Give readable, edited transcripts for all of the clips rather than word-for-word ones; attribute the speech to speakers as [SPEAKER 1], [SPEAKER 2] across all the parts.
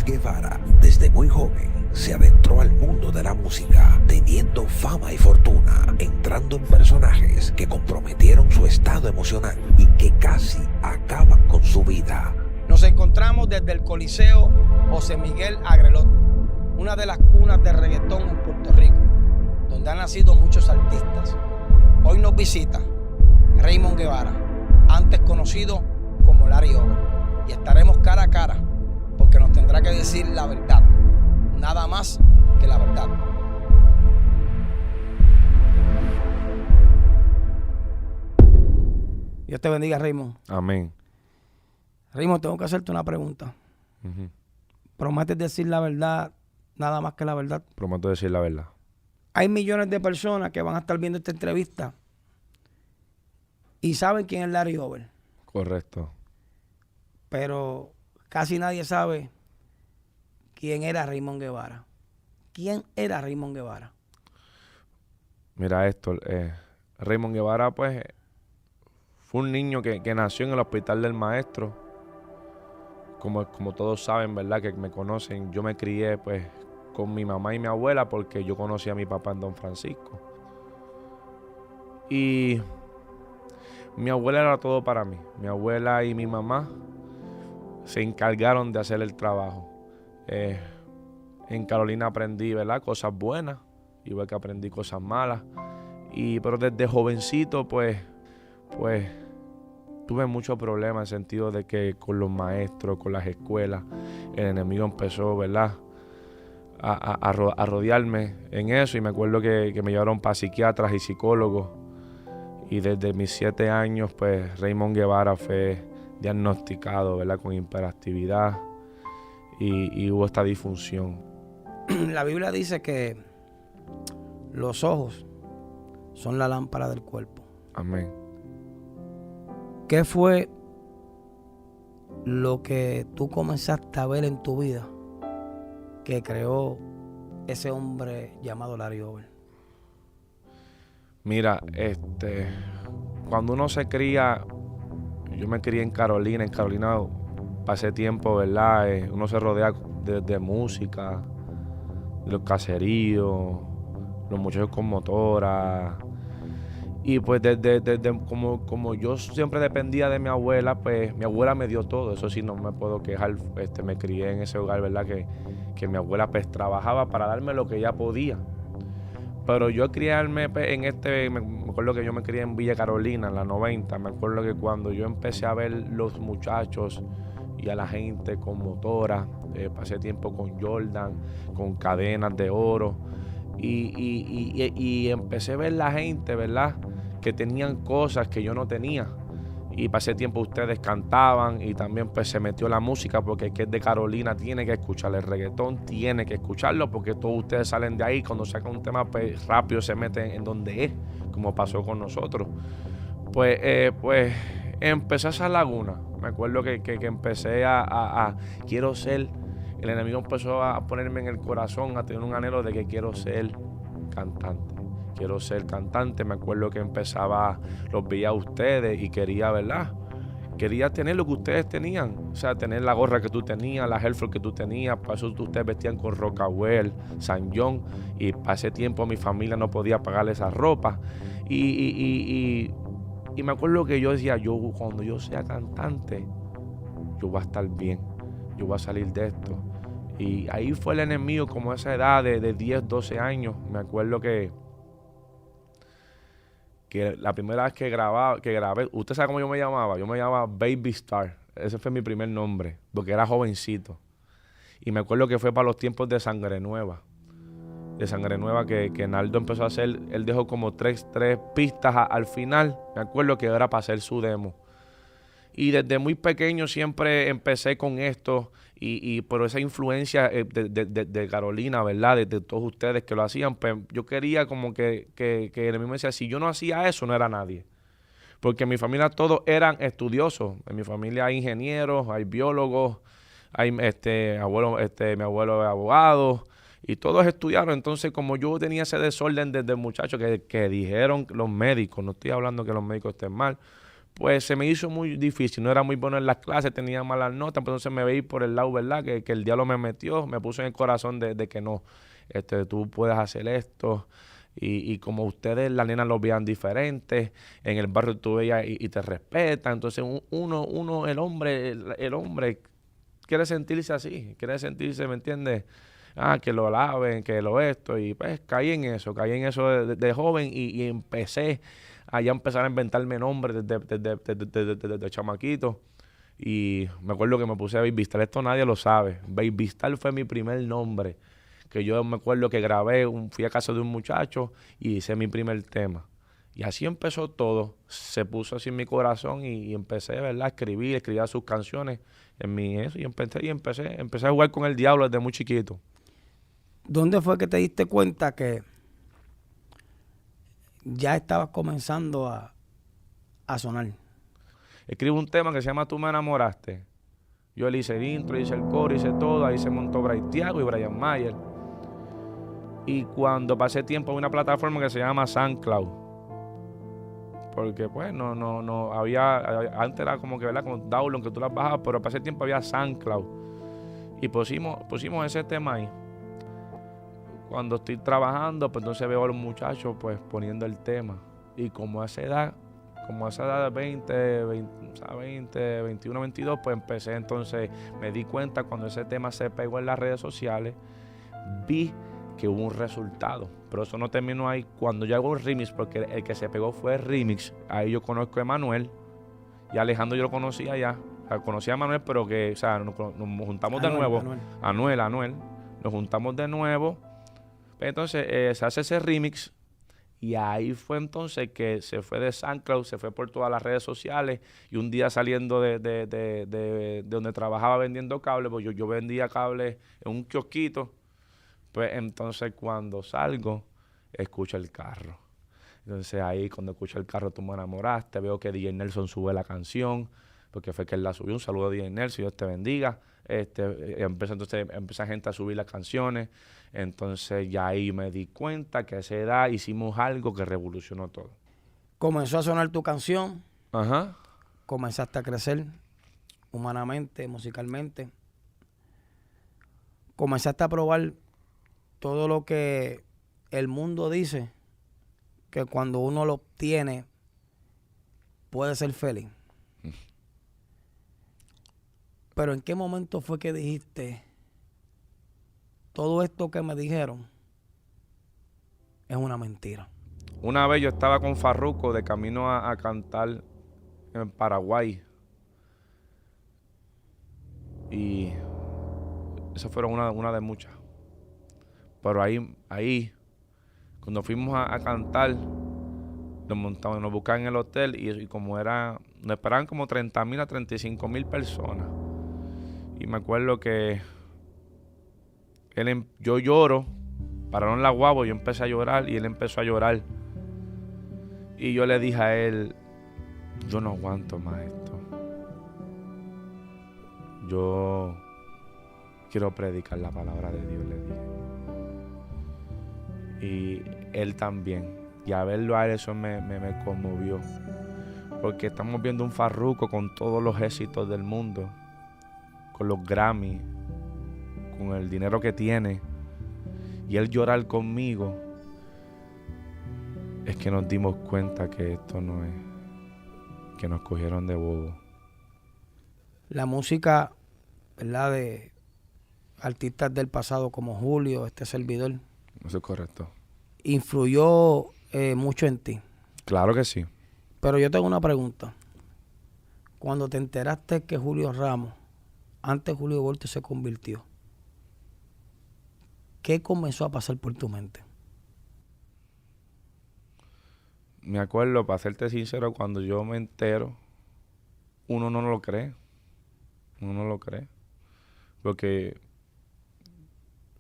[SPEAKER 1] Guevara, desde muy joven, se adentró al mundo de la música, teniendo fama y fortuna, entrando en personajes que comprometieron su estado emocional y que casi acaban con su vida.
[SPEAKER 2] Nos encontramos desde el Coliseo José Miguel Agrelot, una de las cunas del reggaetón en Puerto Rico, donde han nacido muchos artistas. Hoy nos visita Raymond Guevara, antes conocido como Larry Over, y estaremos cara a cara porque nos tendrá que decir la verdad, nada más que la verdad. Dios te bendiga, Raymond.
[SPEAKER 3] Amén.
[SPEAKER 2] Raymond, tengo que hacerte una pregunta. ¿Prometes decir la verdad, nada más que la verdad?
[SPEAKER 3] Prometo decir la verdad.
[SPEAKER 2] Hay millones de personas que van a estar viendo esta entrevista y saben quién es Larry Over,
[SPEAKER 3] Correcto.
[SPEAKER 2] pero casi nadie sabe quién era Raymond Guevara. ¿Quién era Raymond Guevara?
[SPEAKER 3] Mira esto, Raymond Guevara pues fue un niño que nació en el Hospital del Maestro. Como todos saben, ¿verdad? Que me conocen, yo me crié pues con mi mamá y mi abuela porque yo conocí a mi papá en Don Francisco. Y mi abuela era todo para mí. Mi abuela y mi mamá se encargaron de hacer el trabajo. En Carolina aprendí, ¿verdad? Cosas buenas, igual que aprendí cosas malas. Pero desde jovencito, pues tuve muchos problemas en el sentido de que con los maestros, con las escuelas, el enemigo empezó, ¿verdad?, a rodearme en eso. Y me acuerdo que me llevaron para psiquiatras y psicólogos. Y desde mis 7 años, pues Raymond Guevara fue diagnosticado, ¿verdad?, con hiperactividad y hubo esta disfunción.
[SPEAKER 2] La Biblia dice que los ojos son la lámpara del cuerpo.
[SPEAKER 3] Amén.
[SPEAKER 2] ¿Qué fue lo que tú comenzaste a ver en tu vida que creó ese hombre llamado Larry Over?
[SPEAKER 3] Mira, cuando uno se cría, yo me crié en Carolina pasé tiempo, ¿verdad? Uno se rodea de música, de los caseríos, los muchachos con motora. Y pues como yo siempre dependía de mi abuela, pues mi abuela me dio todo. Eso sí, no me puedo quejar. Me crié en ese hogar, ¿verdad? Que mi abuela pues trabajaba para darme lo que ella podía. Pero yo criarme pues, me acuerdo que yo me crié en Villa Carolina, en la 90. Me acuerdo que cuando yo empecé a ver los muchachos y a la gente con motora, pasé tiempo con Jordan, con cadenas de oro. Y empecé a ver la gente, ¿verdad?, que tenían cosas que yo no tenía. Y pasé tiempo, ustedes cantaban y también pues se metió la música, porque el que es de Carolina tiene que escuchar el reggaetón, tiene que escucharlo, porque todos ustedes salen de ahí, cuando sacan un tema pues rápido se meten en donde es, como pasó con nosotros. Pues empecé esa laguna. Me acuerdo que empecé a quiero ser. El enemigo empezó a ponerme en el corazón, a tener un anhelo de que quiero ser cantante. Quiero ser cantante. Me acuerdo que los veía a ustedes y quería, ¿verdad? Quería tener lo que ustedes tenían. O sea, tener la gorra que tú tenías, la Helford que tú tenías. Para eso ustedes vestían con Rockwell, San John. Y para ese tiempo mi familia no podía pagarle esa ropa. Y me acuerdo que yo decía, cuando yo sea cantante, yo voy a estar bien. Yo voy a salir de esto. Y ahí fue el enemigo, como a esa edad de 10, 12 años. Me acuerdo que la primera vez que grabé, ¿usted sabe cómo yo me llamaba? Yo me llamaba Baby Star. Ese fue mi primer nombre, porque era jovencito. Y me acuerdo que fue para los tiempos de Sangre Nueva. De Sangre Nueva que Naldo empezó a hacer. Él dejó como tres pistas al final. Me acuerdo que era para hacer su demo. Y desde muy pequeño siempre empecé con esto. Y por esa influencia de Carolina, ¿verdad? De todos ustedes que lo hacían, pues yo quería como que el mismo decía, si yo no hacía eso, no era nadie. Porque en mi familia todos eran estudiosos. En mi familia hay ingenieros, hay biólogos, hay mi abuelo es abogado, y todos estudiaron. Entonces, como yo tenía ese desorden desde muchacho que dijeron los médicos, no estoy hablando que los médicos estén mal, pues se me hizo muy difícil. No era muy bueno en las clases, tenía malas notas, pues entonces me veí por el lado, ¿verdad? Que el diablo me metió, me puso en el corazón de que no, tú puedes hacer esto. Y como ustedes, las nenas los veían diferentes, en el barrio tú veías y te respetan. Entonces el hombre quiere sentirse así, quiere sentirse, ¿me entiendes? Que lo alaben, que lo esto. Y pues caí en eso de joven y empecé a ya empezar a inventarme nombres desde chamaquito. Y me acuerdo que me puse a Baby Star, esto nadie lo sabe. Baby Star fue mi primer nombre. Que yo me acuerdo que grabé, fui a casa de un muchacho y hice mi primer tema. Y así empezó todo. Se puso así en mi corazón y empecé, ¿verdad? A escribir sus canciones en mi eso. Y empecé a jugar con el diablo desde muy chiquito.
[SPEAKER 2] ¿Dónde fue que te diste cuenta que ya estabas comenzando a sonar?
[SPEAKER 3] Escribo un tema que se llama Tú me enamoraste. Yo le hice el intro, hice el coro, hice todo. Ahí se montó Braithiago y Brian Mayer. Y cuando pasé tiempo en una plataforma que se llama SoundCloud. Porque pues no había, antes era como que, ¿verdad? Como download que tú las bajabas, pero pasé tiempo había SoundCloud. Y pusimos ese tema ahí. Cuando estoy trabajando, pues entonces veo a los muchachos pues poniendo el tema. Y como a esa edad de 20, 21, 22, pues empecé entonces, me di cuenta cuando ese tema se pegó en las redes sociales, vi que hubo un resultado. Pero eso no terminó ahí. Cuando yo hago un remix, porque el que se pegó fue el remix, ahí yo conozco a Emanuel. Y a Alejandro yo lo conocía ya. O sea, conocía a Manuel, pero que, o sea, nos juntamos de nuevo. Anuel. Nos juntamos de nuevo. Entonces se hace ese remix. Y ahí fue entonces que se fue de SoundCloud, se fue por todas las redes sociales. Y un día saliendo de donde trabajaba vendiendo cables, pues yo vendía cables en un kiosquito. Pues entonces cuando salgo, escucho el carro. Entonces ahí cuando escucho el carro, Tú me enamoraste, veo que DJ Nelson sube la canción, porque fue que él la subió. Un saludo a DJ Nelson, Dios te bendiga. Empieza gente a subir las canciones. Entonces ya ahí me di cuenta que a esa edad hicimos algo que revolucionó todo.
[SPEAKER 2] Comenzó a sonar tu canción.
[SPEAKER 3] Ajá.
[SPEAKER 2] Comenzaste a crecer humanamente, musicalmente. Comenzaste a probar todo lo que el mundo dice que cuando uno lo obtiene puede ser feliz. Pero ¿en qué momento fue que dijiste todo esto que me dijeron es una mentira?
[SPEAKER 3] Una vez yo estaba con Farruko de camino a cantar en Paraguay. Y esa fueron una de muchas. Pero ahí cuando fuimos a cantar, nos montamos, nos buscaban en el hotel y como nos esperaban como 30,000 a 35,000 personas. Y me acuerdo que yo lloro, pararon la guagua, yo empecé a llorar y él empezó a llorar. Y yo le dije a él, yo no aguanto más esto. Yo quiero predicar la palabra de Dios, le dije. Y él también. Y a verlo a él, eso me conmovió. Porque estamos viendo un Farruko con todos los éxitos del mundo, con los Grammy, con el dinero que tiene, y él llorar conmigo. Es que nos dimos cuenta que esto no es, que nos cogieron de bobo.
[SPEAKER 2] La música, ¿verdad?, de artistas del pasado como Julio, este servidor,
[SPEAKER 3] Eso es correcto.
[SPEAKER 2] influyó mucho en ti.
[SPEAKER 3] Claro que sí.
[SPEAKER 2] Pero yo tengo una pregunta. Cuando te enteraste que Julio Ramos, antes Julio Voltio, se convirtió, ¿qué comenzó a pasar por tu mente?
[SPEAKER 3] Me acuerdo, para serte sincero, cuando yo me entero, uno no lo cree. Uno no lo cree. Porque,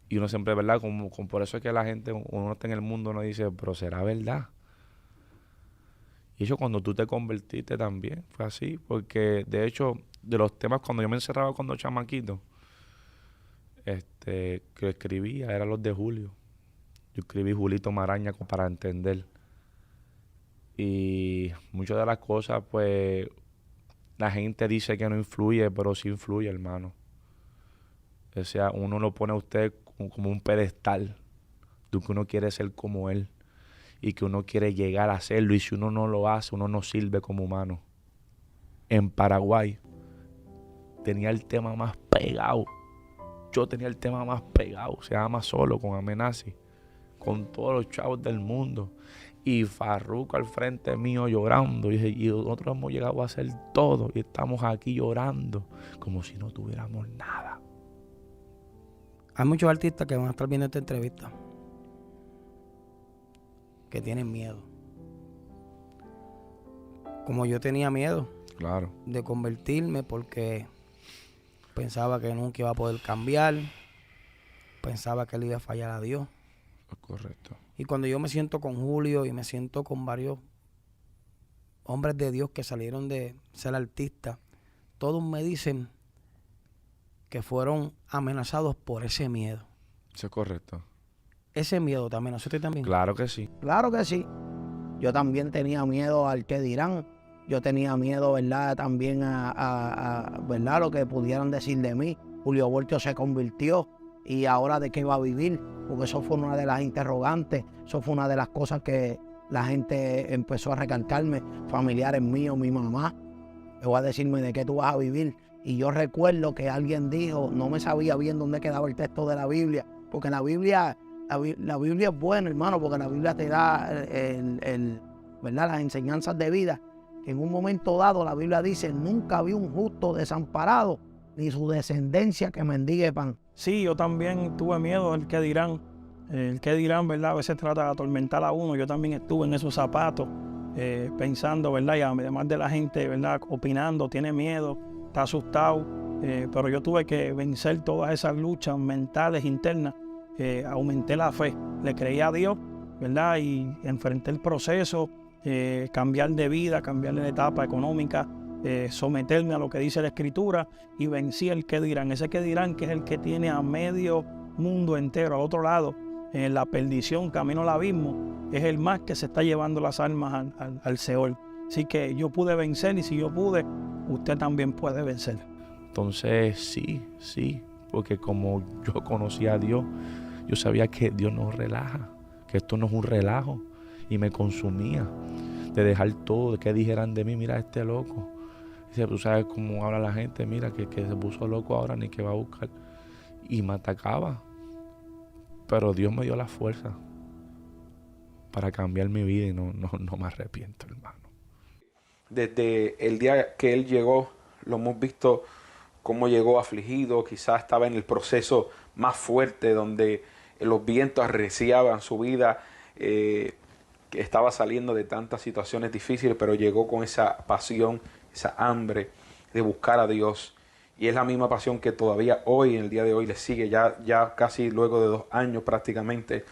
[SPEAKER 3] y uno siempre, ¿verdad? Como por eso es que la gente, uno está en el mundo, uno dice, pero ¿será verdad? Y eso cuando tú te convertiste también, fue así. Porque, de hecho, de los temas, cuando yo me encerraba cuando chamaquito, que escribía, eran los de Julio. Yo escribí Julito Maraña para entender. Y muchas de las cosas, pues, la gente dice que no influye, pero sí influye, hermano. O sea, uno lo pone a usted como un pedestal de que uno quiere ser como él y que uno quiere llegar a hacerlo. Y si uno no lo hace, uno no sirve como humano. En Paraguay tenía el tema más pegado. Yo tenía el tema más pegado. Se llama Solo, con Amenazi, con todos los chavos del mundo. Y Farruko al frente mío llorando. Y nosotros hemos llegado a hacer todo. Y estamos aquí llorando como si no tuviéramos nada.
[SPEAKER 2] Hay muchos artistas que van a estar viendo esta entrevista que tienen miedo. Como yo tenía miedo.
[SPEAKER 3] Claro.
[SPEAKER 2] De convertirme porque pensaba que nunca iba a poder cambiar. Pensaba que le iba a fallar a Dios.
[SPEAKER 3] Es correcto.
[SPEAKER 2] Y cuando yo me siento con Julio y me siento con varios hombres de Dios que salieron de ser artistas, todos me dicen que fueron amenazados por ese miedo.
[SPEAKER 3] Eso es correcto.
[SPEAKER 2] ¿Ese miedo te amenazó a ti también?
[SPEAKER 3] Claro que sí.
[SPEAKER 4] Claro que sí. Yo también tenía miedo al que dirán. Yo tenía miedo, ¿verdad? También ¿verdad? Lo que pudieran decir de mí. Julio Voltio se convirtió y ahora de qué va a vivir. Porque eso fue una de las interrogantes. Eso fue una de las cosas que la gente empezó a recalcarme. Familiares míos, mi mamá. Me voy a decirme de qué tú vas a vivir. Y yo recuerdo que alguien dijo, no me sabía bien dónde quedaba el texto de la Biblia. Porque la Biblia es buena, hermano, porque la Biblia te da ¿verdad? Las enseñanzas de vida. Que en un momento dado la Biblia dice, nunca vi un justo desamparado, ni su descendencia que mendigue pan.
[SPEAKER 5] Sí, yo también tuve miedo del que dirán. El que dirán, ¿verdad? A veces trata de atormentar a uno. Yo también estuve en esos zapatos, pensando, ¿verdad? Y además de la gente, ¿verdad? Opinando, tiene miedo, está asustado. Pero yo tuve que vencer todas esas luchas mentales internas. Aumenté la fe, le creí a Dios, ¿verdad? Y enfrenté el proceso, cambiar de vida, cambiar de etapa económica, someterme a lo que dice la Escritura y vencí el que dirán. Ese que dirán que es el que tiene a medio mundo entero al otro lado, en la perdición, camino al abismo, es el más que se está llevando las almas al Seol. Así que yo pude vencer y si yo pude, usted también puede vencer.
[SPEAKER 3] Entonces sí, porque como yo conocía a Dios, yo sabía que Dios nos relaja, que esto no es un relajo y me consumía de dejar todo, de que dijeran de mí, mira este loco. Dice, tú sabes cómo habla la gente, mira que se puso loco ahora ni que va a buscar. Y me atacaba. Pero Dios me dio la fuerza para cambiar mi vida y no me arrepiento, hermano.
[SPEAKER 6] Desde el día que él llegó, lo hemos visto cómo llegó afligido, quizás estaba en el proceso más fuerte donde los vientos arreciaban su vida, que estaba saliendo de tantas situaciones difíciles, pero llegó con esa pasión, esa hambre de buscar a Dios. Y es la misma pasión que todavía hoy, en el día de hoy, le sigue, ya casi luego de 2 años prácticamente,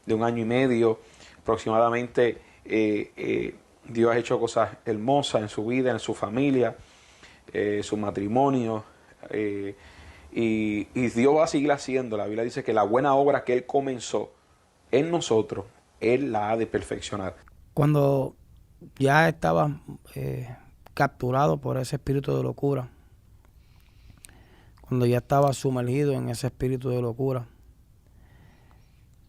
[SPEAKER 6] de 1 año y medio aproximadamente. Dios ha hecho cosas hermosas en su vida, en su familia, su matrimonio, y Dios va a seguir haciendo. La Biblia dice que la buena obra que Él comenzó en nosotros, Él la ha de perfeccionar.
[SPEAKER 2] Cuando ya estaba capturado por ese espíritu de locura, cuando ya estaba sumergido en ese espíritu de locura,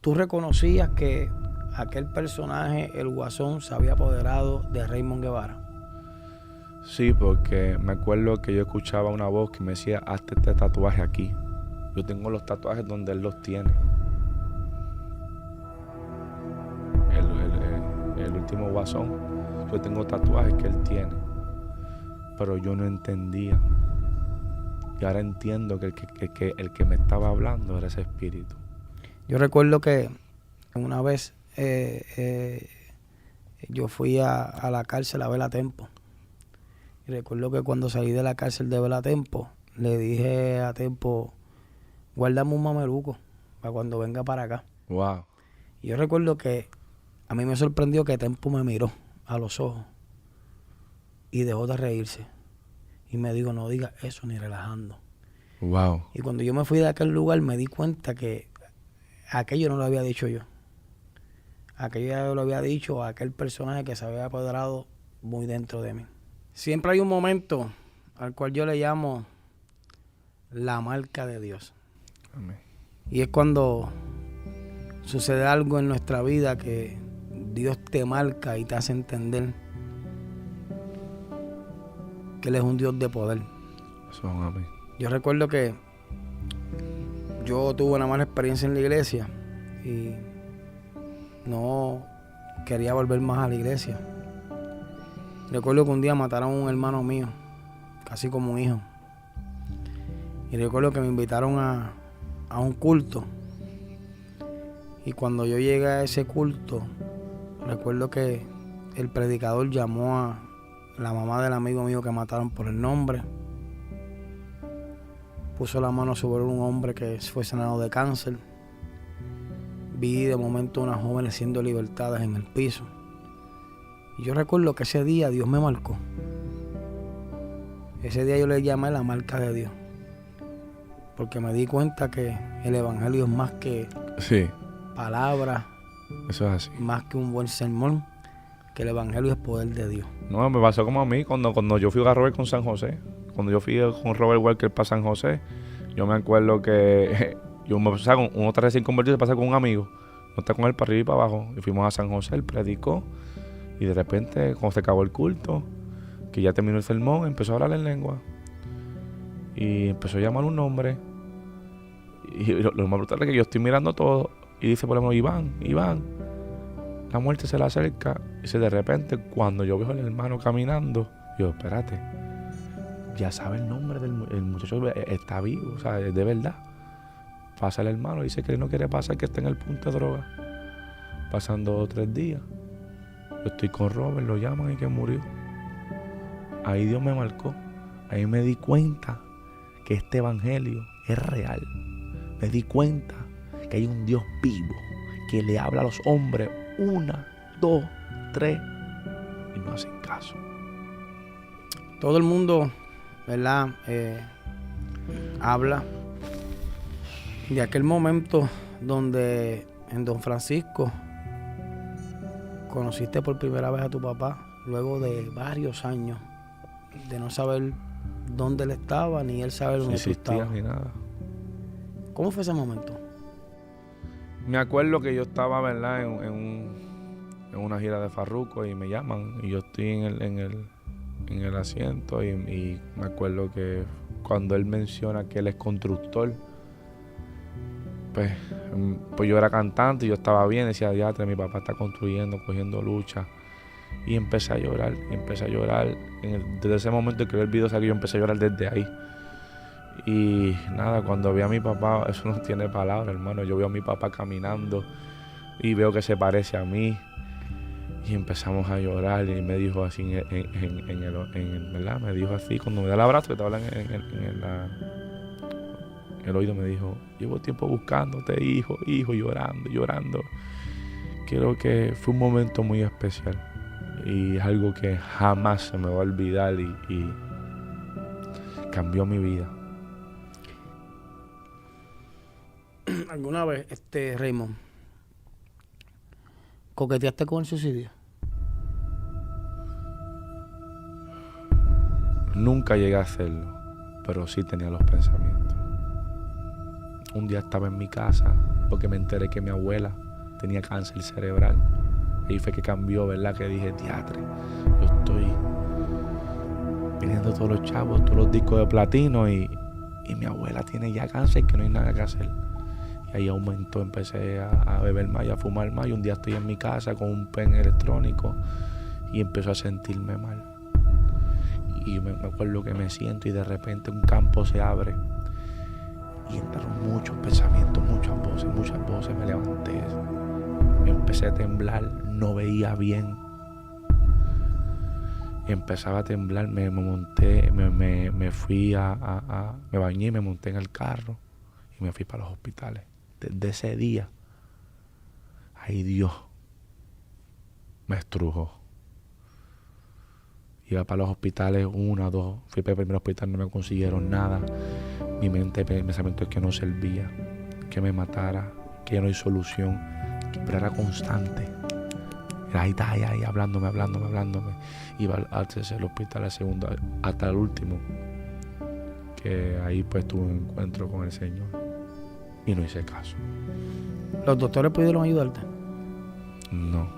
[SPEAKER 2] tú reconocías que aquel personaje, el Guasón, se había apoderado de Raymond Guevara.
[SPEAKER 3] Sí, porque me acuerdo que yo escuchaba una voz que me decía, hazte este tatuaje aquí. Yo tengo los tatuajes donde él los tiene. El último Guasón, yo tengo tatuajes que él tiene. Pero yo no entendía. Y ahora entiendo que el que me estaba hablando era ese espíritu.
[SPEAKER 2] Yo recuerdo que una vez yo fui a la cárcel a Vela Tempo. Y recuerdo que cuando salí de la cárcel de Vela Tempo, le dije a Tempo, guárdame un mameluco para cuando venga para acá.
[SPEAKER 3] Wow.
[SPEAKER 2] Y yo recuerdo que a mí me sorprendió que Tempo me miró a los ojos y dejó de reírse. Y me dijo, no digas eso ni relajando.
[SPEAKER 3] Wow.
[SPEAKER 2] Y cuando yo me fui de aquel lugar me di cuenta que aquello no lo había dicho yo. aquello ya lo había dicho, a aquel personaje que se había apoderado muy dentro de mí. Siempre hay un momento al cual yo le llamo la marca de Dios.
[SPEAKER 3] Amén.
[SPEAKER 2] Y es cuando sucede algo en nuestra vida que Dios te marca y te hace entender que Él es un Dios de poder.
[SPEAKER 3] Eso es un amén.
[SPEAKER 2] Yo recuerdo que yo tuve una mala experiencia en la iglesia y no quería volver más a la iglesia. Recuerdo que un día mataron a un hermano mío, casi como un hijo. Y recuerdo que me invitaron a un culto. Y cuando yo llegué a ese culto, recuerdo que el predicador llamó a la mamá del amigo mío que mataron por el nombre. Puso la mano sobre un hombre que fue sanado de cáncer. Vi de momento unas jóvenes siendo libertadas en el piso. Y yo recuerdo que ese día Dios me marcó. Ese día yo le llamé la marca de Dios. Porque me di cuenta que el evangelio es más que
[SPEAKER 3] Sí,
[SPEAKER 2] palabras,
[SPEAKER 3] eso es así.
[SPEAKER 2] más que un buen sermón, que el evangelio es poder de Dios.
[SPEAKER 3] No, me pasó como a mí cuando yo fui a Robert con San José. Cuando yo fui con Robert Walker para San José, yo me acuerdo que yo me pasaba con uno está recién convertido, se pasa con un amigo. No está con él para arriba y para abajo. Y fuimos a San José, él predicó. Y de repente, cuando se acabó el culto, que ya terminó el sermón, empezó a hablar en lengua. Y empezó a llamar un nombre. Y lo más brutal es que yo estoy mirando todo. Y dice por ejemplo, Iván, la muerte se le acerca. Y dice, de repente, cuando yo veo al hermano caminando, yo, espérate, ya sabe el nombre del muchacho, está vivo, o sea, es de verdad. Pasa el hermano, dice que él no quiere pasar, que está en el punto de droga. Pasan 2 o 3 días. Yo estoy con Robert, lo llaman y que murió. Ahí Dios me marcó. Ahí me di cuenta que este evangelio es real. Me di cuenta que hay un Dios vivo que le habla a los hombres 1, 2, 3 y no hacen caso.
[SPEAKER 2] Todo el mundo, ¿verdad? Habla de aquel momento donde en Don Francisco conociste por primera vez a tu papá, luego de varios años de no saber dónde él estaba, ni él saber dónde tú estabas.
[SPEAKER 3] Ni nada.
[SPEAKER 2] ¿Cómo fue ese momento?
[SPEAKER 3] Me acuerdo que yo estaba, ¿verdad? En una gira de Farruko y me llaman y yo estoy en el asiento y me acuerdo que cuando él menciona que él es constructor, pues yo era cantante y yo estaba bien, decía, diatre, mi papá está construyendo, cogiendo lucha. Y empecé a llorar. Desde ese momento que vi el video salió, yo empecé a llorar desde ahí. Y nada, cuando vi a mi papá, eso no tiene palabras, hermano. Yo veo a mi papá caminando y veo que se parece a mí. Y empezamos a llorar y me dijo así, ¿verdad? Me dijo así, cuando me da el abrazo, que te hablan en el oído, me dijo, llevo tiempo buscándote, hijo, llorando. Creo que fue un momento muy especial y es algo que jamás se me va a olvidar y cambió mi vida.
[SPEAKER 2] ¿Alguna vez, Raymond, coqueteaste con el suicidio?
[SPEAKER 3] Nunca llegué a hacerlo, pero sí tenía los pensamientos. Un día estaba en mi casa porque me enteré que mi abuela tenía cáncer cerebral. Ahí fue que cambió, ¿verdad? Que dije, diatre, yo estoy pidiendo todos los chavos, todos los discos de platino y mi abuela tiene ya cáncer, que no hay nada que hacer. Y ahí aumentó, empecé a beber más y a fumar más. Y un día estoy en mi casa con un pen electrónico y empiezo a sentirme mal. Y me acuerdo que me siento y de repente un campo se abre y entraron muchos pensamientos, muchas voces. Me levanté, empecé a temblar, no veía bien. Empezaba a temblar, me monté, me fui me bañé y me monté en el carro y me fui para los hospitales. Desde ese día, ahí Dios me estrujó. Iba para los hospitales 1, 2, fui para el primer hospital, no me consiguieron nada. Mi mente, mi pensamiento es que no servía, que me matara, que ya no hay solución, pero era constante. Y ahí está, ahí, hablándome. Iba al tercer hospital, al segundo, hasta el último. Que ahí pues tuve un encuentro con el Señor. Y no hice caso.
[SPEAKER 4] ¿Los doctores pudieron ayudarte?
[SPEAKER 3] No.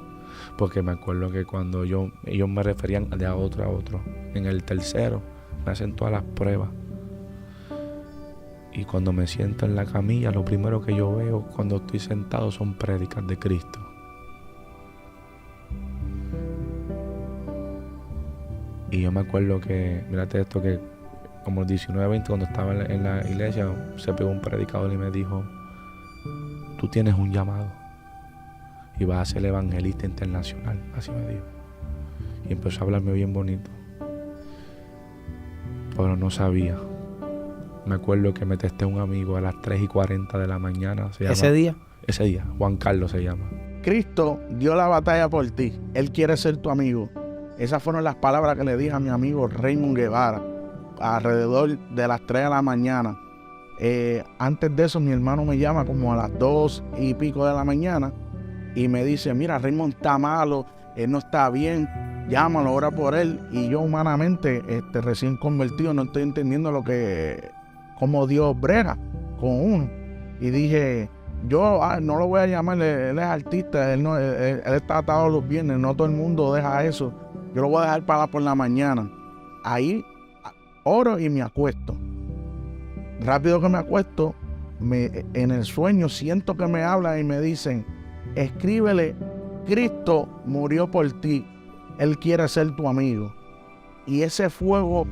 [SPEAKER 3] Porque me acuerdo que cuando ellos me referían de a otro. En el tercero me hacen todas las pruebas. Y cuando me siento en la camilla, lo primero que yo veo cuando estoy sentado son prédicas de Cristo. Y yo me acuerdo que, mírate esto, que como el 19-20, cuando estaba en la iglesia, se pegó un predicador y me dijo: tú tienes un llamado y vas a ser evangelista internacional. Así me dijo. Y empezó a hablarme bien bonito. Pero no sabía. Me acuerdo que me testé un amigo a las 3:40 de la mañana.
[SPEAKER 4] ¿Ese día?
[SPEAKER 3] Ese día, Juan Carlos se llama.
[SPEAKER 7] Cristo dio la batalla por ti. Él quiere ser tu amigo. Esas fueron las palabras que le dije a mi amigo Raymond Guevara alrededor de las 3 de la mañana. Antes de eso, mi hermano me llama como a las 2 y pico de la mañana y me dice: mira, Raymond está malo, él no está bien, llámalo, ora por él. Y yo humanamente, recién convertido, no estoy entendiendo cómo Dios brega con uno. Y dije: yo no lo voy a llamar, él es artista, él está atado los viernes, no todo el mundo deja eso. Yo lo voy a dejar para por la mañana. Ahí oro y me acuesto. Rápido que me acuesto, en el sueño siento que me hablan y me dicen: escríbele, Cristo murió por ti, Él quiere ser tu amigo. Y ese fuego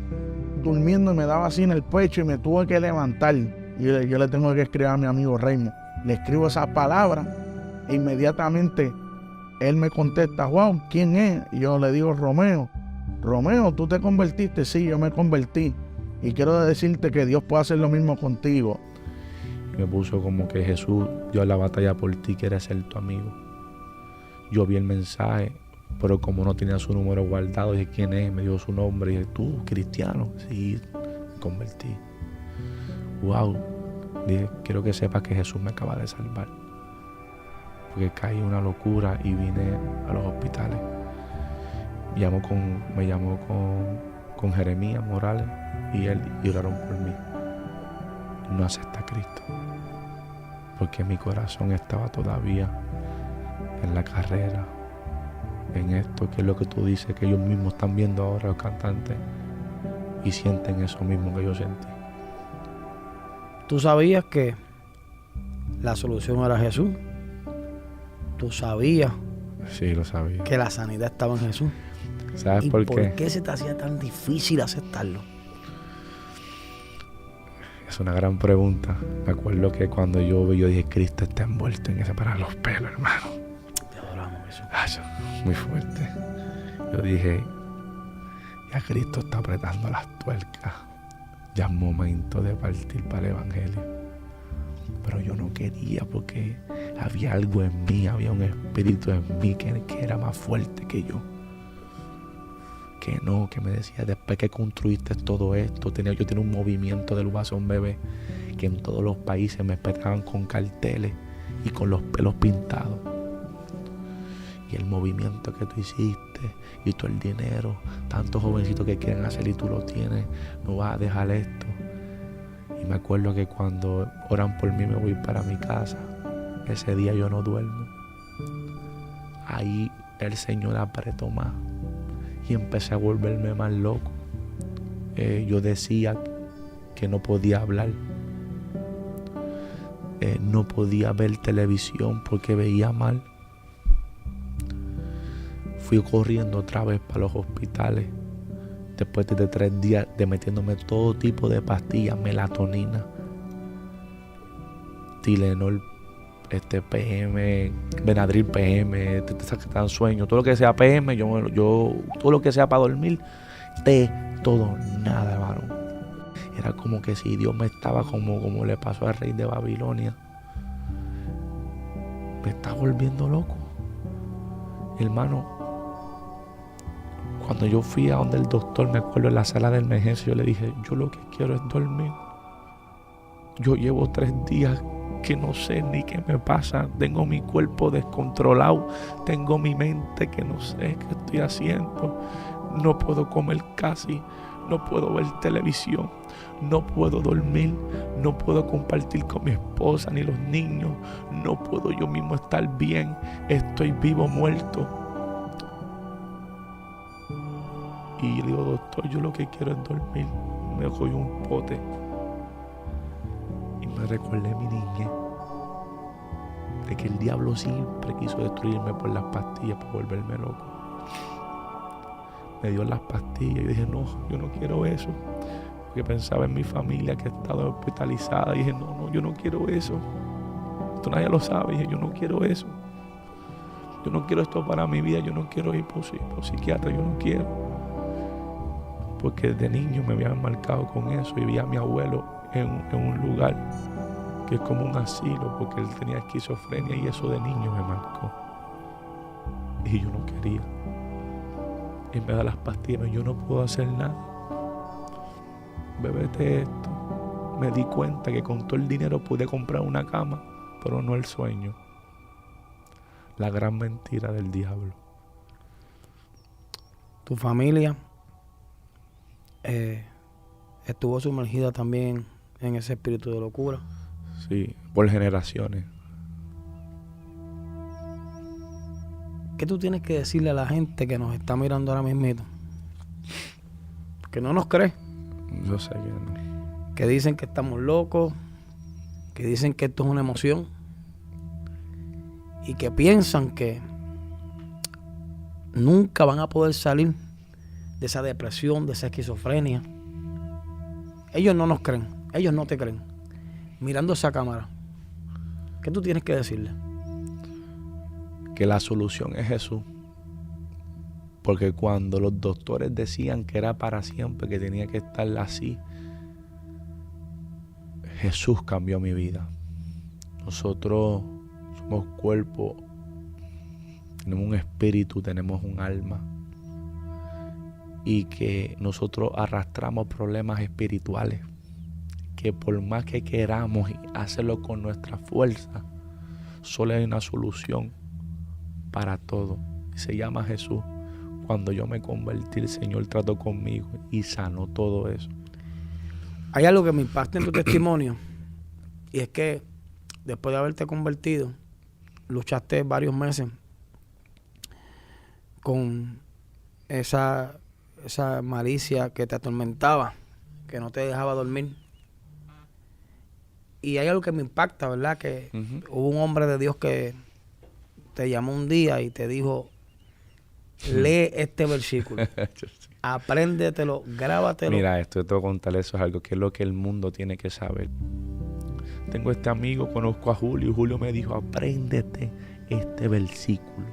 [SPEAKER 7] durmiendo me daba así en el pecho y me tuve que levantar. Y yo le tengo que escribir a mi amigo Raymond. Le escribo esas palabras e inmediatamente él me contesta: Juan, ¿quién es? Y yo le digo: Romeo. Romeo, ¿tú te convertiste? Sí, yo me convertí. Y quiero decirte que Dios puede hacer lo mismo contigo.
[SPEAKER 3] Me puso como que Jesús dio la batalla por ti, quiere ser tu amigo. Yo vi el mensaje, pero como no tenía su número guardado, dije: ¿quién es? Me dio su nombre y dije: ¿tú, cristiano? Sí, me convertí. Wow. Dije: quiero que sepas que Jesús me acaba de salvar. Porque caí en una locura y vine a los hospitales. Me llamó con Jeremías Morales y él oraron por mí. No acepté a Cristo. Porque mi corazón estaba todavía en la carrera, en esto, que es lo que tú dices, que ellos mismos están viendo ahora, los cantantes, y sienten eso mismo que yo sentí.
[SPEAKER 4] ¿Tú sabías que la solución era Jesús? ¿Tú sabías?
[SPEAKER 3] Sí, lo sabía.
[SPEAKER 4] Que la sanidad estaba en Jesús.
[SPEAKER 3] ¿Sabes por qué?
[SPEAKER 4] ¿Por qué se te hacía tan difícil aceptarlo?
[SPEAKER 3] Es una gran pregunta. Me acuerdo que cuando yo dije: Cristo está envuelto en ese para los pelos, hermano.
[SPEAKER 4] Te adoramos, Jesús.
[SPEAKER 3] Muy fuerte. Yo dije: ya Cristo está apretando las tuercas. Ya es momento de partir para el evangelio. Pero yo no quería, porque había algo en mí, había un espíritu en mí que era más fuerte que yo. Que me decía: después que construiste todo esto, yo tenía un movimiento del Guasón Bebé, que en todos los países me esperaban con carteles y con los pelos pintados. Y el movimiento que tú hiciste y todo el dinero, tantos jovencitos que quieren hacer y tú lo tienes, no vas a dejar esto. Y me acuerdo que cuando oran por mí me voy para mi casa. Ese día yo no duermo. Ahí el Señor apretó más y empecé a volverme más loco. Yo decía que no podía hablar. No podía ver televisión porque veía mal. Fui corriendo otra vez para los hospitales. Después de 3 días de metiéndome todo tipo de pastillas, melatonina, Tylenol, PM, Benadryl PM, te dan sueño, todo lo que sea PM, yo todo lo que sea para dormir, todo, nada, hermano. Era como que si Dios me estaba como le pasó al rey de Babilonia. Me está volviendo loco. Hermano, cuando yo fui a donde el doctor, me acuerdo en la sala de emergencia, yo le dije: yo lo que quiero es dormir. Yo llevo 3 días que no sé ni qué me pasa. Tengo mi cuerpo descontrolado, tengo mi mente que no sé qué estoy haciendo. No puedo comer casi, no puedo ver televisión, no puedo dormir, no puedo compartir con mi esposa ni los niños, no puedo yo mismo estar bien, estoy vivo o muerto. Y le digo, doctor, yo lo que quiero es dormir. Me cogí un pote y me recordé mi niñez, de que el diablo siempre quiso destruirme por las pastillas para volverme loco. Me dio las pastillas y dije, no, yo no quiero eso. Porque pensaba en mi familia que ha estado hospitalizada. Y dije, no, yo no quiero eso. Esto nadie lo sabe. Y dije, yo no quiero eso. Yo no quiero esto para mi vida. Yo no quiero ir por psiquiatra. Yo no quiero. Porque desde niño me habían marcado con eso. Y vi a mi abuelo en un lugar que es como un asilo. Porque él tenía esquizofrenia y eso de niño me marcó. Y yo no quería. Y me da las pastillas, yo no puedo hacer nada. Bébete esto. Me di cuenta que con todo el dinero pude comprar una cama, pero no el sueño. La gran mentira del diablo.
[SPEAKER 2] Tu familia estuvo sumergida también en ese espíritu de locura.
[SPEAKER 3] Sí, por generaciones.
[SPEAKER 2] ¿Qué tú tienes que decirle a la gente que nos está mirando ahora mismito? Que no nos cree.
[SPEAKER 3] Yo sé que no.
[SPEAKER 2] Que dicen que estamos locos. Que dicen que esto es una emoción. Y que piensan que nunca van a poder salir de esa depresión, de esa esquizofrenia. Ellos no nos creen. Ellos no te creen. Mirando esa cámara, ¿qué tú tienes que decirle?
[SPEAKER 3] Que la solución es Jesús. Porque cuando los doctores decían que era para siempre, que tenía que estar así, Jesús cambió mi vida. Nosotros somos cuerpo, tenemos un espíritu, tenemos un alma. Y que nosotros arrastramos problemas espirituales. Que por más que queramos hacerlo con nuestra fuerza, solo hay una solución para todo. Se llama Jesús. Cuando yo me convertí, el Señor trató conmigo y sanó todo eso.
[SPEAKER 2] Hay algo que me impacta en tu testimonio, y es que después de haberte convertido, luchaste varios meses con esa malicia que te atormentaba, que no te dejaba dormir. Y hay algo que me impacta, ¿verdad? Que hubo un hombre de Dios que te llamó un día y te dijo, lee este versículo, apréndetelo, grábatelo.
[SPEAKER 3] Mira, esto te tengo que contar, eso es algo que es lo que el mundo tiene que saber. Tengo este amigo, conozco a Julio, y Julio me dijo, apréndete este versículo.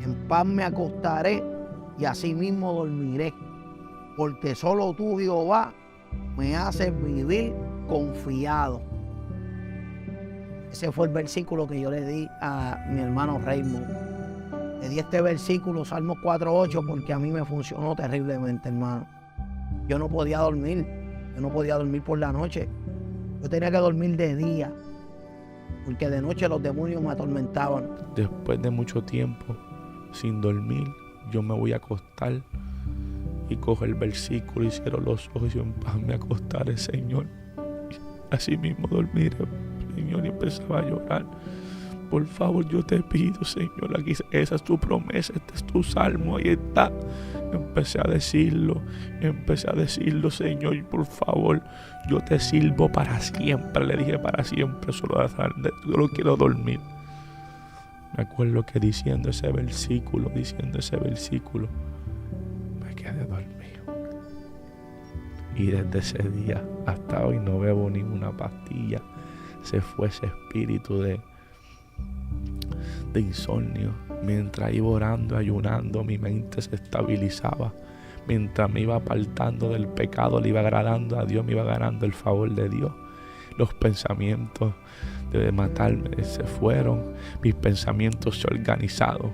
[SPEAKER 4] En paz me acostaré y así mismo dormiré, porque solo tú, Jehová, me haces vivir confiado. Ese fue el versículo que yo le di a mi hermano Raymond. Le di este versículo, Salmos 4:8, porque a mí me funcionó terriblemente, hermano. Yo no podía dormir por la noche. Yo tenía que dormir de día, porque de noche los demonios me atormentaban.
[SPEAKER 3] Después de mucho tiempo sin dormir, yo me voy a acostar y cojo el versículo y cierro los ojos y en paz me acostaré, Señor. Así mismo dormiré, Señor, y empezaba a llorar. Por favor, yo te pido, Señor, aquí esa es tu promesa, este es tu salmo, ahí está. Empecé a decirlo, Señor, y por favor, yo te sirvo para siempre. Le dije para siempre, solo quiero dormir. Me acuerdo que diciendo ese versículo, me quedé dormido. Y desde ese día hasta hoy no bebo ninguna pastilla. Se fue ese espíritu de insomnio. Mientras iba orando, ayunando, mi mente se estabilizaba. Mientras me iba apartando del pecado, le iba agradando a Dios, me iba ganando el favor de Dios. Los pensamientos de matarme se fueron. Mis pensamientos se organizaron.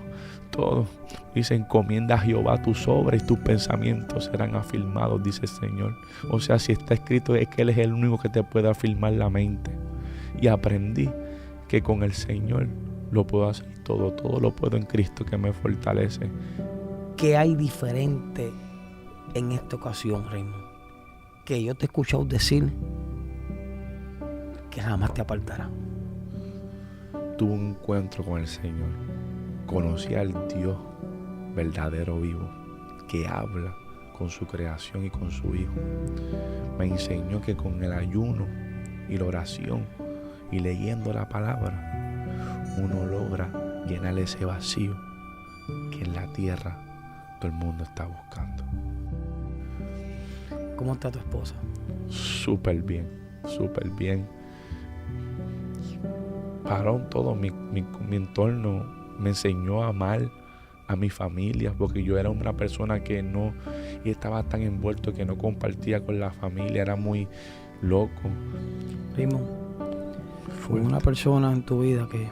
[SPEAKER 3] Todo. Dice, encomienda a Jehová tus obras y tus pensamientos serán afirmados, dice el Señor. O sea, si está escrito es que Él es el único que te puede afirmar la mente. Y aprendí que con el Señor lo puedo hacer todo. Todo lo puedo en Cristo que me fortalece.
[SPEAKER 2] ¿Qué hay diferente en esta ocasión, Raymond? Que yo te he escuchado decir que jamás te apartará.
[SPEAKER 3] Tuve un encuentro con el Señor. Conocí al Dios verdadero vivo que habla con su creación y con su Hijo. Me enseñó que con el ayuno y la oración y leyendo la palabra, uno logra llenar ese vacío que en la tierra todo el mundo está buscando.
[SPEAKER 2] ¿Cómo está tu esposa?
[SPEAKER 3] Súper bien, súper bien. Paró todo mi entorno, me enseñó a amar a mi familia, porque yo era una persona que no, y estaba tan envuelto que no compartía con la familia, era muy loco.
[SPEAKER 2] Raymond, fue una persona en tu vida que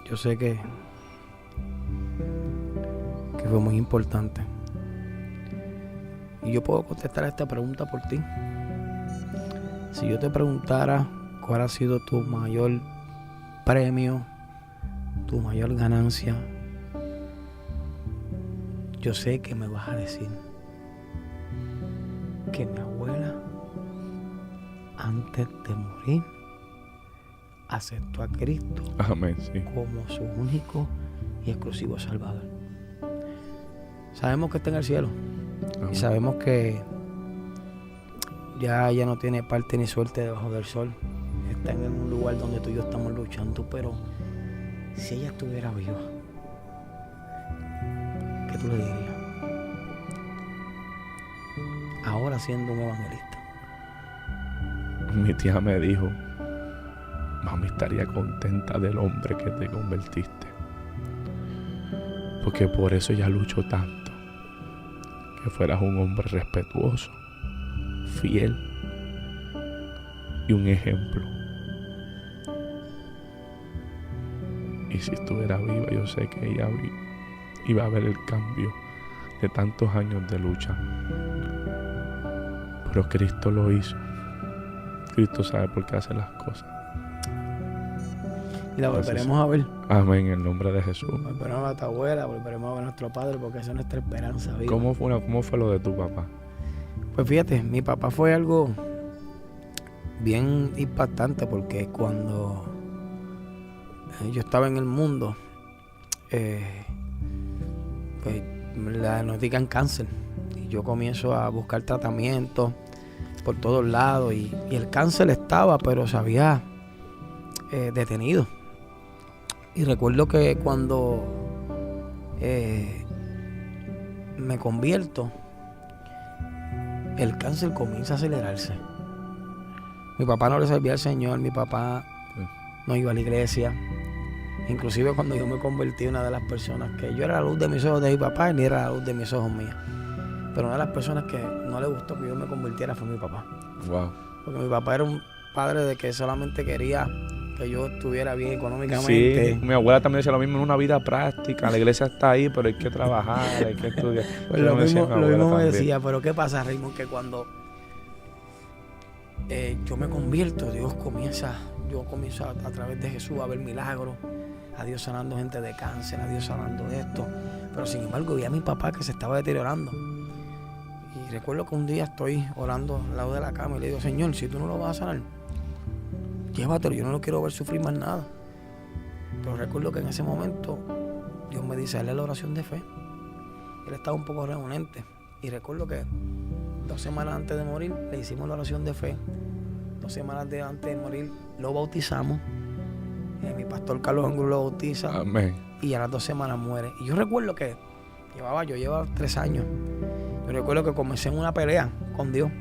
[SPEAKER 2] yo sé que fue muy importante. Y yo puedo contestar a esta pregunta por ti. Si yo te preguntara cuál ha sido tu mayor premio, tu mayor ganancia, yo sé que me vas a decir que mi abuela, antes de morir, aceptó a Cristo
[SPEAKER 3] Amén, sí.
[SPEAKER 2] como su único y exclusivo Salvador. Sabemos que está en el cielo.
[SPEAKER 3] Amén.
[SPEAKER 2] Y sabemos que ya ella no tiene parte ni suerte debajo del sol. Está en un lugar donde tú y yo estamos luchando. Pero si ella estuviera viva, ¿qué tú le dirías? Ahora siendo un evangelista.
[SPEAKER 3] Mi tía me dijo: mami estaría contenta del hombre que te convertiste, porque por eso ella luchó tanto, que fueras un hombre respetuoso, fiel y un ejemplo. Y si estuviera viva, yo sé que ella iba a ver el cambio de tantos años de lucha. Pero Cristo lo hizo. Cristo sabe por qué hace las cosas.
[SPEAKER 2] Y la volveremos a ver.
[SPEAKER 3] Amén, en el nombre de Jesús.
[SPEAKER 2] Volveremos a ver a tu abuela, volveremos a ver a nuestro padre, porque esa es nuestra esperanza viva.
[SPEAKER 3] ¿Cómo fue lo de tu papá?
[SPEAKER 2] Pues fíjate, mi papá fue algo bien impactante, porque cuando yo estaba en el mundo, pues me diagnostican cáncer. Y yo comienzo a buscar tratamiento por todos lados. Y el cáncer estaba, pero se había detenido. Y recuerdo que cuando me convierto, el cáncer comienza a acelerarse. Mi papá no le servía al Señor, mi papá no iba a la iglesia. Inclusive cuando yo me convertí, una de las personas que yo era la luz de mis ojos de mi papá, él era la luz de mis ojos mía. Pero una de las personas que no le gustó que yo me convirtiera fue mi papá.
[SPEAKER 3] Wow.
[SPEAKER 2] Porque mi papá era un padre de que solamente quería que yo estuviera bien económicamente.
[SPEAKER 3] Sí, mi abuela también decía lo mismo, en una vida práctica, la iglesia está ahí, pero hay que trabajar, hay que estudiar.
[SPEAKER 2] Pues lo mismo me decía, pero ¿qué pasa, Raymond? Que cuando yo me convierto, yo comienzo a través de Jesús a ver milagros, a Dios sanando gente de cáncer, a Dios sanando esto. Pero sin embargo vi a mi papá que se estaba deteriorando. Y recuerdo que un día estoy orando al lado de la cama y le digo: Señor, si tú no lo vas a sanar, llévatelo, yo no lo quiero ver sufrir más nada. Pero recuerdo que en ese momento Dios me dice: hazle la oración de fe. Él estaba un poco reunente. Y recuerdo que 2 semanas antes de morir le hicimos la oración de fe. 2 semanas antes de morir lo bautizamos. Mi pastor Carlos Angulo lo bautiza.
[SPEAKER 3] Amén.
[SPEAKER 2] Y a las 2 semanas muere. Y yo recuerdo que yo llevaba 3 años. Yo recuerdo que comencé en una pelea con Dios.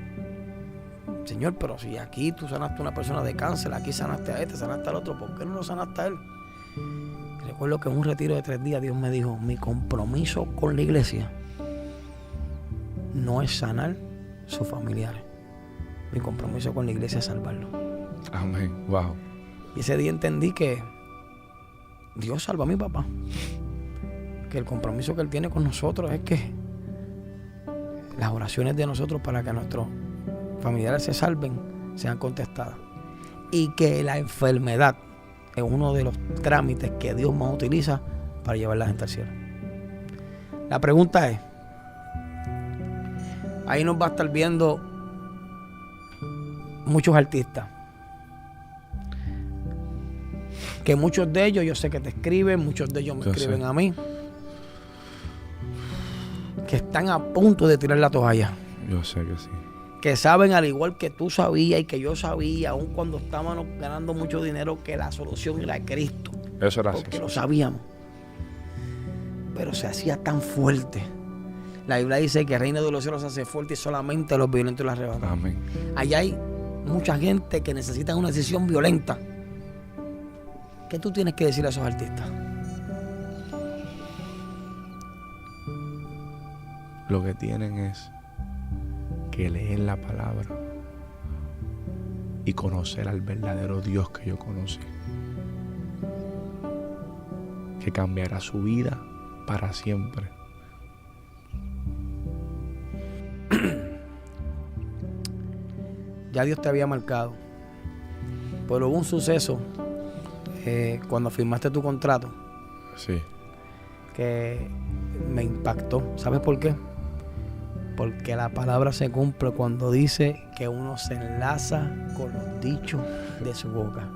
[SPEAKER 2] Señor, pero si aquí tú sanaste a una persona de cáncer, aquí sanaste a este, sanaste al otro, ¿por qué no lo sanaste a él? Y recuerdo que en un retiro de 3 días Dios me dijo: mi compromiso con la iglesia no es sanar sus familiares. Mi compromiso con la iglesia es salvarlo.
[SPEAKER 3] Amén. Wow.
[SPEAKER 2] Y ese día entendí que Dios salva a mi papá. Que el compromiso que Él tiene con nosotros es que las oraciones de nosotros para que nuestros familiares se salven sean contestadas. y que la enfermedad es uno de los trámites que Dios más utiliza para llevar a la gente al cielo. La pregunta es, ahí nos va a estar viendo muchos artistas, que muchos de ellos yo sé que te escriben, muchos de ellos me escriben a mí, que están a punto de tirar la toalla.
[SPEAKER 3] Yo sé que sí.
[SPEAKER 2] Que saben, al igual que tú sabías y que yo sabía, aun cuando estábamos ganando mucho dinero, que la solución era Cristo.
[SPEAKER 3] Eso era así.
[SPEAKER 2] Porque lo sabíamos. Pero se hacía tan fuerte. La Biblia dice que el reino de los cielos se hace fuerte y solamente los violentos lo arrebatan.
[SPEAKER 3] Amén.
[SPEAKER 2] Allá hay mucha gente que necesita una decisión violenta. ¿Qué tú tienes que decir a esos artistas?
[SPEAKER 3] Lo que tienen es que leen la palabra y conocer al verdadero Dios que yo conocí, que cambiará su vida para siempre.
[SPEAKER 2] Ya Dios te había marcado, pero hubo un suceso cuando firmaste tu contrato
[SPEAKER 3] Sí.
[SPEAKER 2] que me impactó. ¿Sabes por qué? Porque la palabra se cumple cuando dice que uno se enlaza con los dichos de su boca.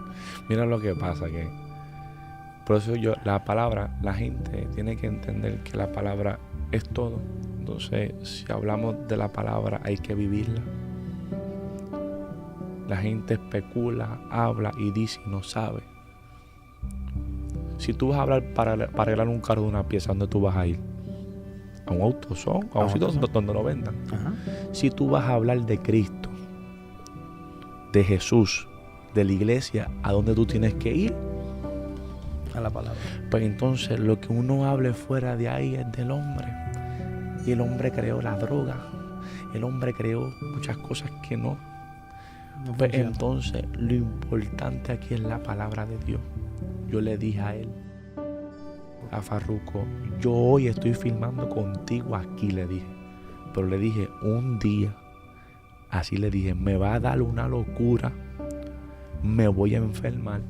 [SPEAKER 3] Mira lo que pasa, que por eso la palabra, la gente tiene que entender que la palabra es todo. Entonces, si hablamos de la palabra, hay que vivirla. La gente especula, habla y dice y no sabe. Si tú vas a hablar para arreglar un carro de una pieza, ¿dónde tú vas a ir? A un AutoZone, a un sitio donde lo vendan.
[SPEAKER 2] Ajá.
[SPEAKER 3] Si tú vas a hablar de Cristo, de Jesús, de la iglesia, ¿a dónde tú tienes que ir?
[SPEAKER 2] A la palabra.
[SPEAKER 3] Pues entonces lo que uno hable fuera de ahí es del hombre. Y el hombre creó la droga. El hombre creó muchas cosas que no. Pues entonces lo importante aquí es la palabra de Dios. Yo le dije a él, a Farruko, yo hoy estoy filmando contigo aquí, le dije. Pero le dije, un día, así le dije, me va a dar una locura, me voy a enfermar.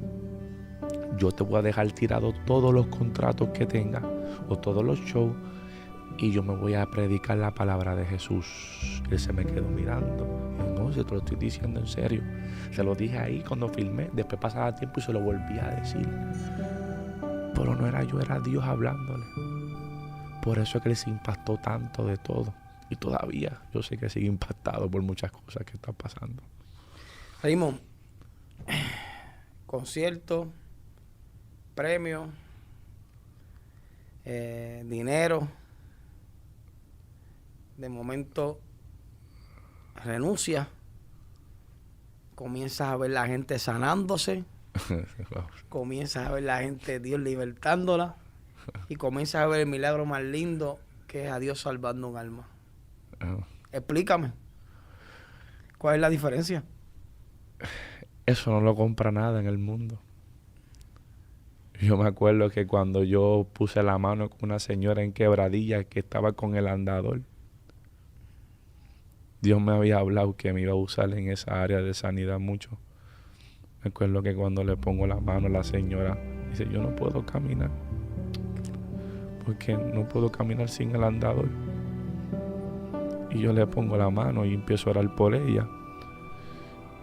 [SPEAKER 3] Yo te voy a dejar tirado todos los contratos que tenga o todos los shows y yo me voy a predicar la palabra de Jesús. Él se me quedó mirando. Y yo, no, si te lo estoy diciendo en serio. Se lo dije ahí cuando filmé. Después pasaba tiempo y se lo volví a decir. Pero no era yo, era Dios hablándole. Por eso es que él se impactó tanto de todo. Y todavía yo sé que sigue impactado por muchas cosas que están pasando.
[SPEAKER 2] Raymond, concierto, premio, dinero. De momento renuncia, comienzas a ver la gente sanándose, comienzas a ver la gente, Dios libertándola, y comienzas a ver el milagro más lindo que es a Dios salvando un alma. Explícame, ¿cuál es la diferencia?
[SPEAKER 3] Eso no lo compra nada en el mundo. Yo me acuerdo que cuando yo puse la mano con una señora en Quebradilla que estaba con el andador, Dios me había hablado que me iba a usar en esa área de sanidad mucho. Me acuerdo que cuando le pongo la mano a la señora, dice, yo no puedo caminar. Porque no puedo caminar sin el andador. Y yo le pongo la mano y empiezo a orar por ella.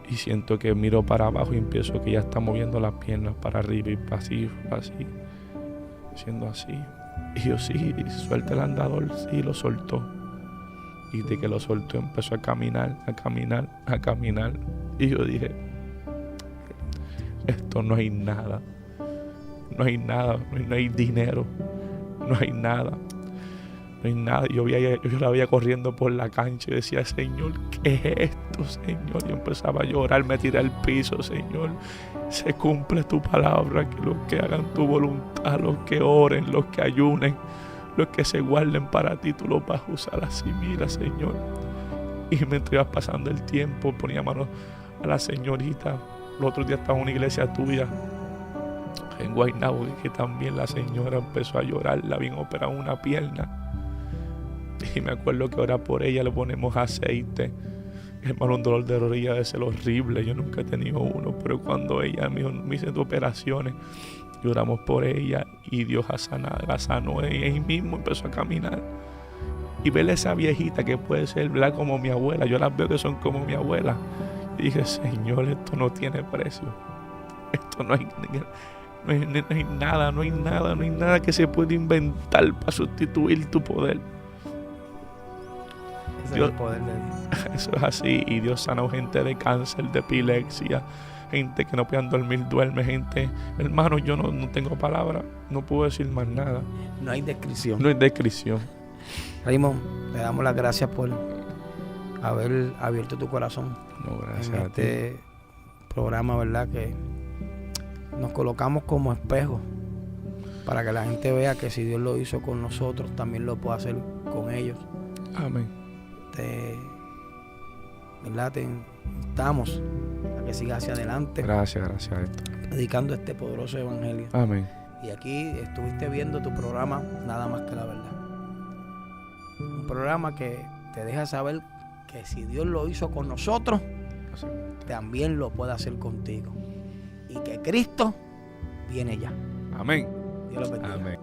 [SPEAKER 3] Y siento que miro para abajo y empiezo que ella está moviendo las piernas para arriba y para así, haciendo así. Y yo, sí, suelta el andador, sí, lo soltó. Y de que lo soltó empezó a caminar. Y yo dije, esto no hay nada. No hay nada, no hay dinero, no hay nada. No hay nada. Yo la veía corriendo por la cancha y decía, Señor, ¿qué es esto, Señor? Yo empezaba a llorar, me tiré al piso, Señor. Se cumple tu palabra, que los que hagan tu voluntad, los que oren, los que ayunen, los que se guarden para ti, tú los vas a usar así, mira, Señor. Y mientras ibas pasando el tiempo, ponía manos a la señorita. Los otros días estaba en una iglesia tuya en Guaynabo, que también la señora empezó a llorar, la habían operado una pierna. Y me acuerdo que ahora por ella le ponemos aceite Hermano, un dolor de rodilla debe ser horrible. Yo nunca he tenido uno, pero cuando ella me hizo operaciones, lloramos por ella y Dios la sanó. Ella ahí mismo empezó a caminar. Y ver a esa viejita que puede ser, ¿verdad?, como mi abuela. Yo las veo que son como mi abuela. Y dije, Señor, esto no tiene precio. Esto no hay nada que se pueda inventar para sustituir tu poder.
[SPEAKER 2] Ese es el poder de Dios.
[SPEAKER 3] Eso es así. Y Dios sanó gente de cáncer, de epilepsia, gente que no podían dormir, duerme, gente. Hermano, yo no tengo palabras, no puedo decir más nada.
[SPEAKER 2] No hay descripción.
[SPEAKER 3] No hay descripción.
[SPEAKER 2] Raymond, le damos las gracias por haber abierto tu corazón
[SPEAKER 3] No, gracias
[SPEAKER 2] en
[SPEAKER 3] a ti.
[SPEAKER 2] este programa, ¿verdad? Que nos colocamos como espejo para que la gente vea que si Dios lo hizo con nosotros, también lo puede hacer con ellos.
[SPEAKER 3] Amén.
[SPEAKER 2] ¿Verdad? Te invitamos a que sigas hacia adelante,
[SPEAKER 3] Gracias, Héctor.
[SPEAKER 2] predicando este poderoso evangelio.
[SPEAKER 3] Amén.
[SPEAKER 2] Y aquí estuviste viendo tu programa Nada Más Que La Verdad. Un programa que te deja saber que si Dios lo hizo con nosotros, también lo puede hacer contigo. Y que Cristo viene ya.
[SPEAKER 3] Amén.
[SPEAKER 2] Dios los bendiga.
[SPEAKER 3] Amén.